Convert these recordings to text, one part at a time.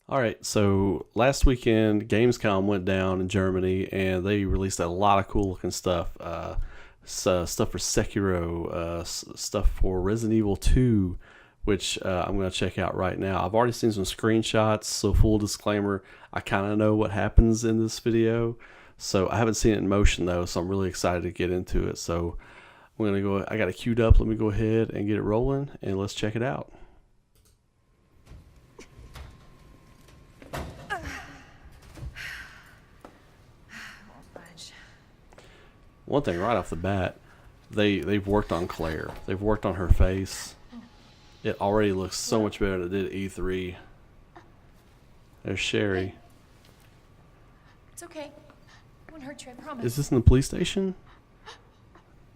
Alright, so last weekend Gamescom went down in Germany and they released a lot of cool looking stuff. Stuff for Sekiro, stuff for Resident Evil 2, which I'm going to check out right now. I've already seen some screenshots, so full disclaimer, I kind of know what happens in this video. So I haven't seen it in motion though, so I'm really excited to get into it. So I'm going to go, I got it queued up, let me go ahead and get it rolling and let's check it out. One thing right off the bat, they've worked on Claire. They've worked on her face. It already looks so much better than it did at E3. There's Sherry. It's okay. Won't hurt you, I promise. Is this in the police station?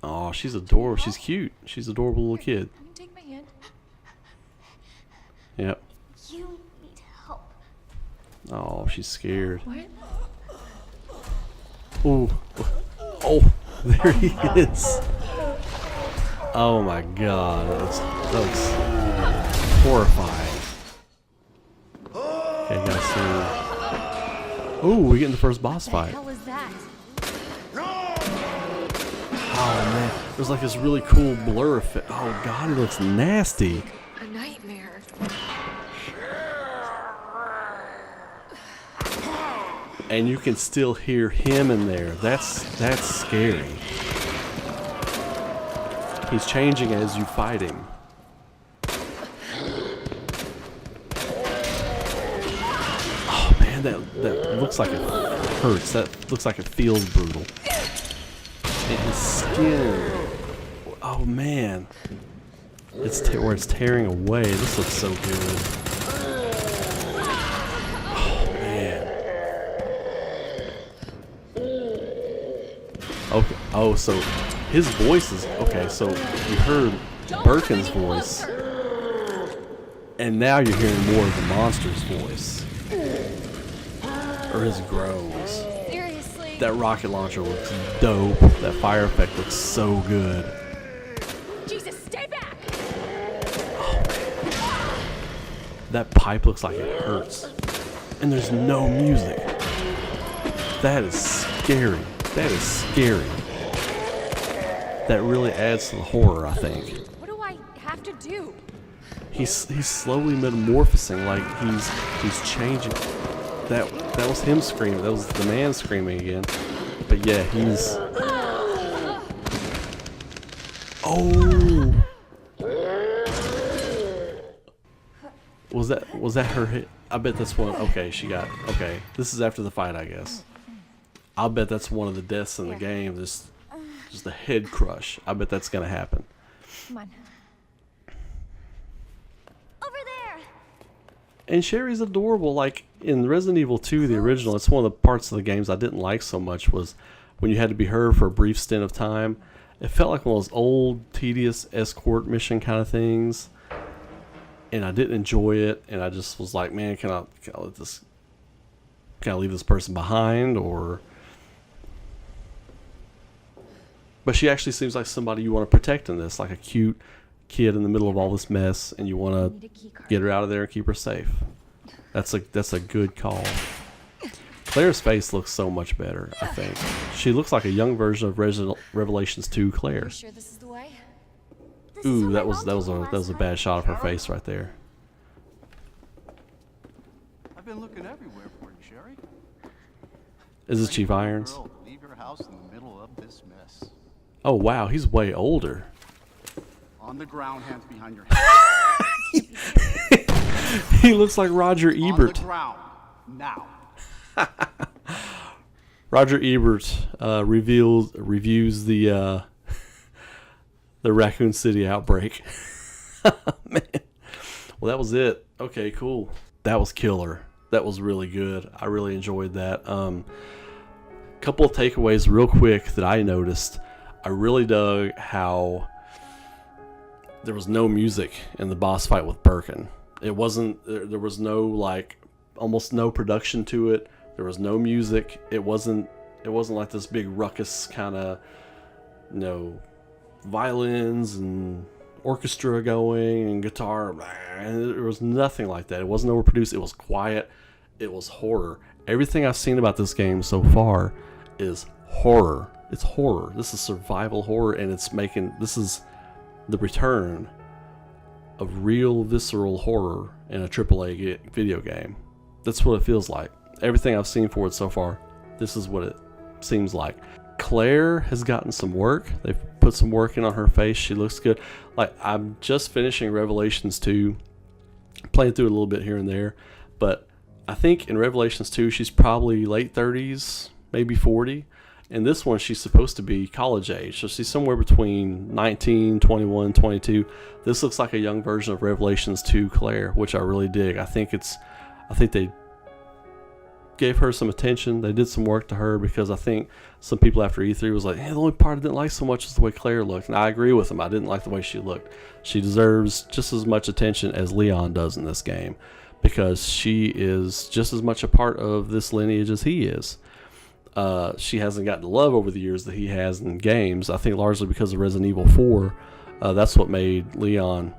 Oh, she's adorable. She's cute. She's an adorable little kid. Can you take my hand? Yep. You need help. Oh, she's scared. What? Ooh. Oh, there he is. Oh my god, that looks horrifying. Okay, guys, so... Ooh, we get in the first boss fight. What the hell is that? Oh man, there's like this really cool blur effect. Oh god, he looks nasty. A nightmare. And you can still hear him in there. That's scary. He's changing as you fight him. Oh man, that looks like it hurts. That looks like it feels brutal. And his skin. Oh man. It's where it's tearing away. This looks so good. Okay. Oh, so his voice is okay. So you heard Birkin's voice, and now you're hearing more of the monster's voice, or his groans. Seriously? That rocket launcher looks dope. That fire effect looks so good. Jesus, stay back! That pipe looks like it hurts, and there's no music. That is scary. That is scary. That really adds to the horror, I think. What do I have to do? He's slowly metamorphosing, like he's changing. That was him screaming. That was the man screaming again. But yeah, he's. Oh. Was that her hit? I bet that's one. Okay, she got. Okay, this is after the fight, I guess. I'll bet that's one of the deaths in the game. Just the head crush. I bet that's gonna happen. Come on. Over there. And Sherry's adorable. Like in Resident Evil 2, the original, it's one of the parts of the games I didn't like so much was when you had to be her for a brief stint of time. It felt like one of those old, tedious escort mission kind of things, and I didn't enjoy it. And I just was like, man, can I let this? Can I leave this person behind or? But she actually seems like somebody you want to protect in this, like a cute kid in the middle of all this mess, and you want to get her out of there and keep her safe. That's a good call. Claire's face looks so much better, I think. She looks like a young version of Revelations 2 Claire. You sure this is the way? Ooh, that was a bad shot of her face right there. I've been looking everywhere for you, Sherry. Is this Chief Irons? Girl, leave your house in the middle of this mess. Oh wow, he's way older. On the ground, hands behind your head. He looks like Roger On Ebert. the ground, now. Roger Ebert reviews the Raccoon City outbreak. Man, well that was it. Okay, cool. That was killer. That was really good. I really enjoyed that. Couple of takeaways real quick that I noticed. I really dug how there was no music in the boss fight with Birkin. It wasn't. There was no almost no production to it. There was no music. It wasn't like this big ruckus kind of, violins and orchestra going and guitar, and there was nothing like that. It wasn't overproduced. It was quiet. It was horror. Everything I've seen about this game so far is horror. It's horror. This is survival horror, and this is the return of real visceral horror in a AAA video game. That's what it feels like. Everything I've seen for it so far, this is what it seems like. Claire has gotten some work. They've put some work in on her face. She looks good. Like, I'm just finishing Revelations 2, playing through it a little bit here and there, but I think in Revelations 2 she's probably late 30s, maybe 40. In this one, she's supposed to be college age. So she's somewhere between 19, 21, 22. This looks like a young version of Revelations 2 Claire, which I really dig. I think they gave her some attention. They did some work to her, because I think some people after E3 was like, hey, the only part I didn't like so much is the way Claire looked. And I agree with them. I didn't like the way she looked. She deserves just as much attention as Leon does in this game, because she is just as much a part of this lineage as he is. She hasn't gotten the love over the years that he has in games. I think largely because of Resident Evil 4. That's what made Leon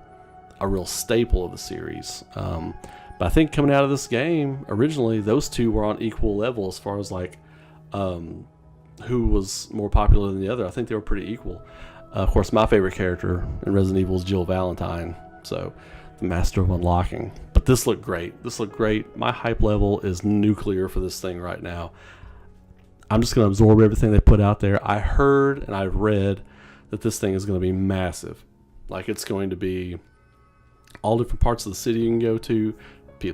a real staple of the series. But I think coming out of this game, originally those two were on equal level as far as like who was more popular than the other. I think they were pretty equal. Of course, my favorite character in Resident Evil is Jill Valentine, so the master of unlocking. But this looked great. This looked great. My hype level is nuclear for this thing right now. I'm just going to absorb everything they put out there. I heard and I've read that this thing is going to be massive. Like, it's going to be all different parts of the city you can go to,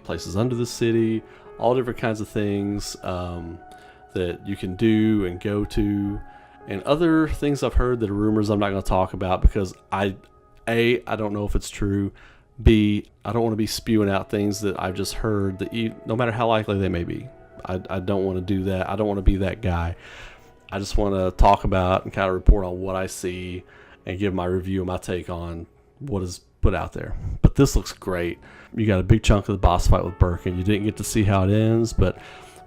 places under the city, all different kinds of things that you can do and go to, and other things I've heard that are rumors I'm not going to talk about, because I don't know if it's true. B, I don't want to be spewing out things that I've just heard that no matter how likely they may be. I don't want to do that. I don't want to be that guy. I just want to talk about and kind of report on what I see and give my review and my take on what is put out there. But this looks great. You got a big chunk of the boss fight with Birkin. You didn't get to see how it ends, but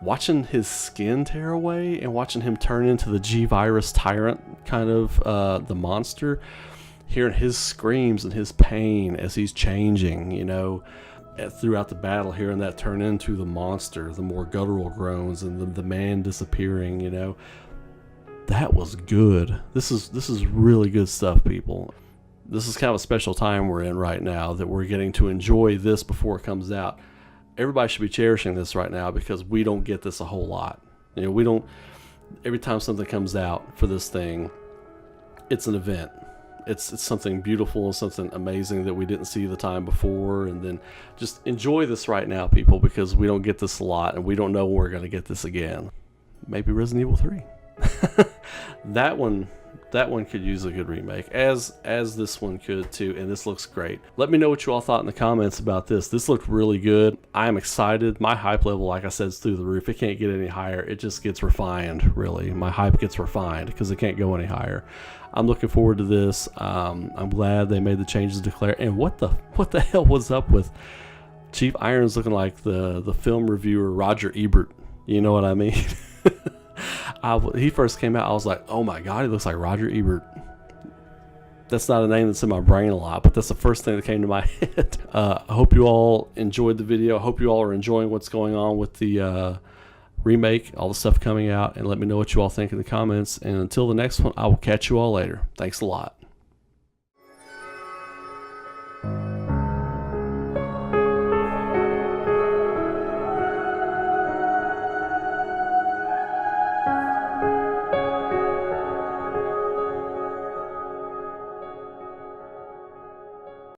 watching his skin tear away and watching him turn into the G-Virus tyrant, kind of the monster, hearing his screams and his pain as he's changing, throughout the battle, hearing that turn into the monster, the more guttural groans, and the man disappearing, that was good. This is really good stuff, people. This is kind of a special time we're in right now, that we're getting to enjoy this before it comes out. Everybody should be cherishing this right now, because we don't get this a whole lot. We don't. Every time something comes out for this thing, it's an event. It's something beautiful and something amazing that we didn't see the time before. And then just enjoy this right now, people, because we don't get this a lot, and we don't know when we're going to get this again. Maybe Resident Evil 3. That one could use a good remake, as this one could too, and this looks great. Let me know what you all thought in the comments about this. This looked really good. I'm excited. My hype level, like I said, is through the roof. It can't get any higher. It just gets refined, really. My hype gets refined because it can't go any higher. I'm looking forward to this. I'm glad they made the changes to Claire. And what the hell was up with Chief Irons looking like the film reviewer Roger Ebert? You know what I mean? He first came out, I was like, oh my god, he looks like Roger Ebert. That's not a name that's in my brain a lot, but that's the first thing that came to my head. I hope you all enjoyed the video. I hope you all are enjoying what's going on with the remake, all the stuff coming out, and let me know what you all think in the comments. And until the next one, I will catch you all later. Thanks a lot.